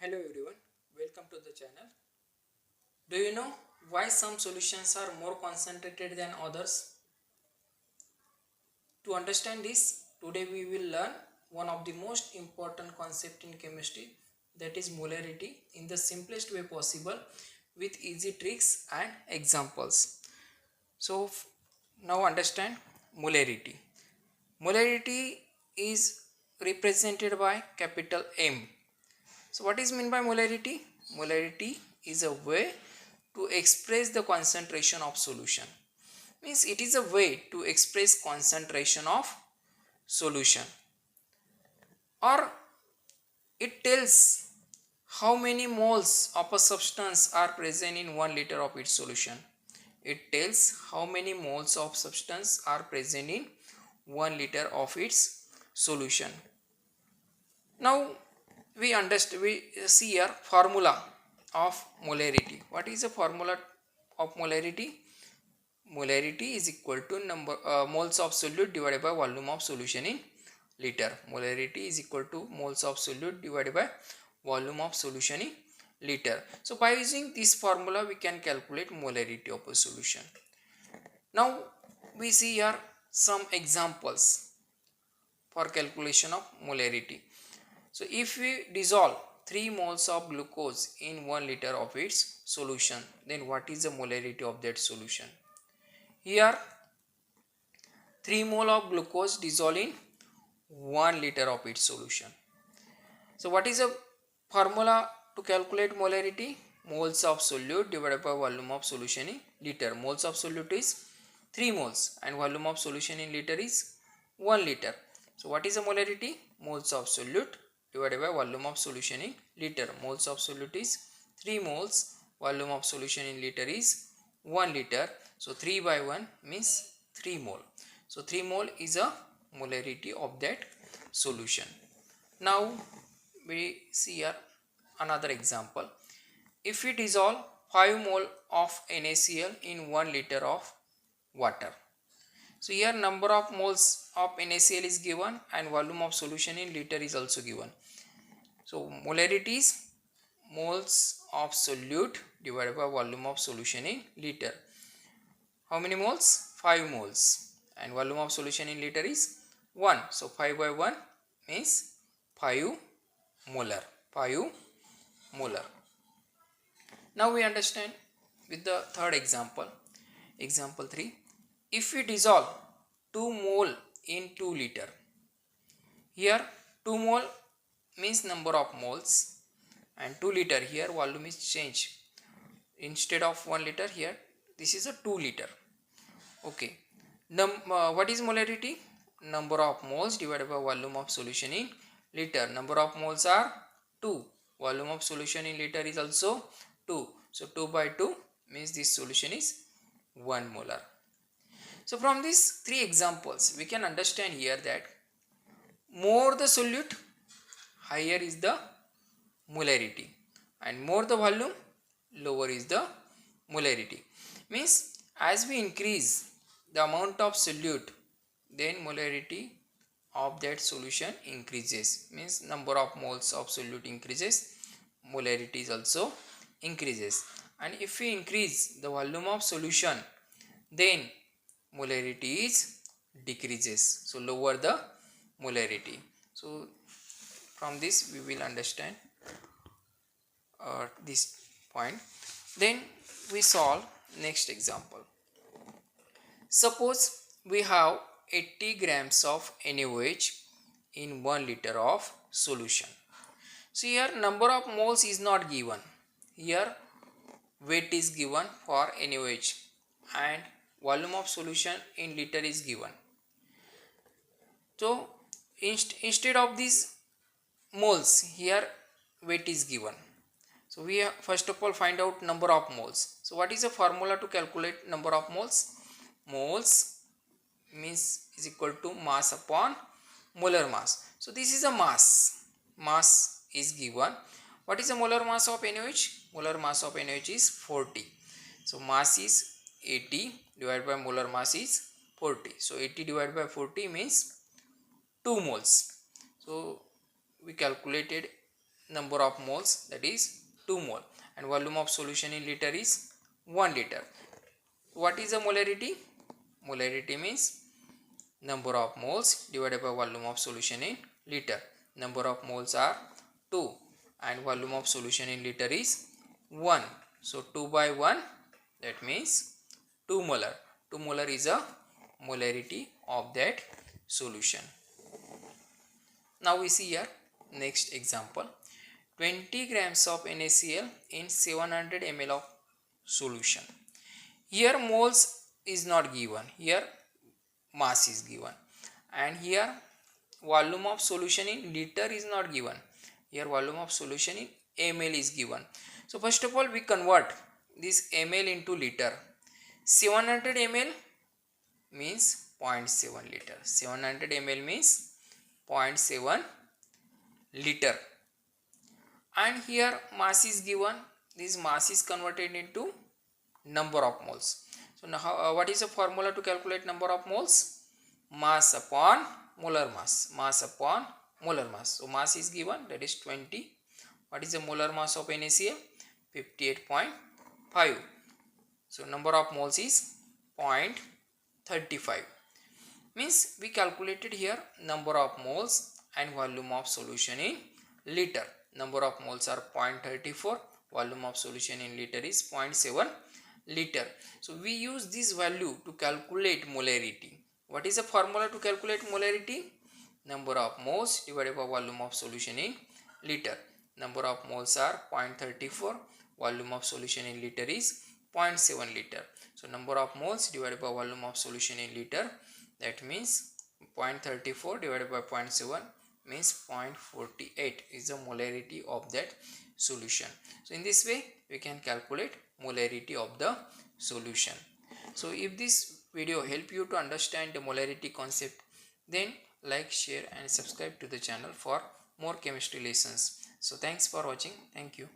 Hello everyone, welcome to the channel. Do you know why some solutions are more concentrated than others? To understand this, today we will learn one of the most important concept in chemistry, that is molarity, in the simplest way possible with easy tricks and examples. So now understand molarity. Molarity is represented by capital M. So what is meant by molarity? Molarity is a way to express the concentration of solution. Means it is a way to express concentration of solution, or it tells how many moles of a substance are present in 1 liter of its solution. It tells how many moles of substance are present in 1 liter of its solution. Now we see here formula of molarity. What is the formula of molarity? Molarity is equal to number moles of solute divided by volume of solution in liter. Molarity is equal to moles of solute divided by volume of solution in liter. So by using this formula we can calculate molarity of a solution. Now we see here some examples for calculation of molarity. So if we dissolve 3 moles of glucose in 1 liter of its solution, then what is the molarity of that solution? Here 3 mole of glucose dissolved in 1 liter of its solution. So what is the formula to calculate molarity? Moles of solute divided by volume of solution in liter. Moles of solute is 3 moles and volume of solution in liter is 1 liter. So what is the molarity? Moles of solute divided by volume of solution in liter. Moles of solute is 3 moles, volume of solution in liter is 1 liter. So 3 by 1 means 3 mole. So 3 mole is a molarity of that solution. Now we see here another example. If we dissolve 5 mole of NaCl in 1 liter of water. So here number of moles of NaCl is given and volume of solution in liter is also given. So molarity is moles of solute divided by volume of solution in liter. How many moles? 5 moles and volume of solution in liter is 1. So 5 by 1 means 5 molar. 5 molar. Now we understand with the third example. Example 3. If we dissolve 2 mole in 2 liter. Here 2 mole means number of moles and 2 liter, here volume is changed. Instead of 1 liter, here this is a 2 liter. Okay. What is molarity? Number of moles divided by volume of solution in liter. Number of moles are 2. Volume of solution in liter is also 2. So 2 by 2 means this solution is 1 molar. So from these 3 examples we can understand here that more the solute, higher is the molarity, and more the volume, lower is the molarity. Means as we increase the amount of solute, then molarity of that solution increases. Means number of moles of solute increases, molarity is also increases. And if we increase the volume of solution, then molarity is decreases. So lower the molarity. So from this we will understand this point. Then we solve next example. Suppose we have 80 grams of NaOH in 1 liter of solution. So here number of moles is not given. Here weight is given for NaOH and volume of solution in liter is given. So instead of these moles, here weight is given. So we first of all find out number of moles. So what is the formula to calculate number of moles? Moles means is equal to mass upon molar mass. So this is a mass. Mass is given. What is the molar mass of NaOH? Molar mass of NaOH is 40. So mass is 80 divided by molar mass is 40. So 80 divided by 40 means 2 moles. So we calculated number of moles, that is 2 mole, and volume of solution in liter is 1 liter. What is the molarity? Molarity means number of moles divided by volume of solution in liter. Number of moles are 2 and volume of solution in liter is 1. So 2 by 1, that means 2 molar. 2 molar is a molarity of that solution. Now we see here next example. 20 grams of NaCl in 700 ml of solution. Here moles is not given, here mass is given, and here volume of solution in liter is not given, here volume of solution in ml is given. So first of all we convert this ml into liter. 700 ml means 0.7 liter. 700 ml means 0.7 liter, and here mass is given. This mass is converted into number of moles. So now what is the formula to calculate number of moles? Mass upon molar mass. Mass upon molar mass. So mass is given, that is 20. What is the molar mass of NaCl? 58.5. So number of moles is 0.35. Means we calculated here number of moles and volume of solution in liter. Number of moles are 0.34. Volume of solution in liter is 0.7 liter. So we use this value to calculate molarity. What is the formula to calculate molarity? Number of moles divided by volume of solution in liter. Number of moles are 0.34. Volume of solution in liter is 0.7 liter. So number of moles divided by volume of solution in liter, that means 0.34 divided by 0.7 means 0.48 is the molarity of that solution. So in this way we can calculate molarity of the solution. So if this video help you to understand the molarity concept, then like, share and subscribe to the channel for more chemistry lessons. So thanks for watching. Thank you.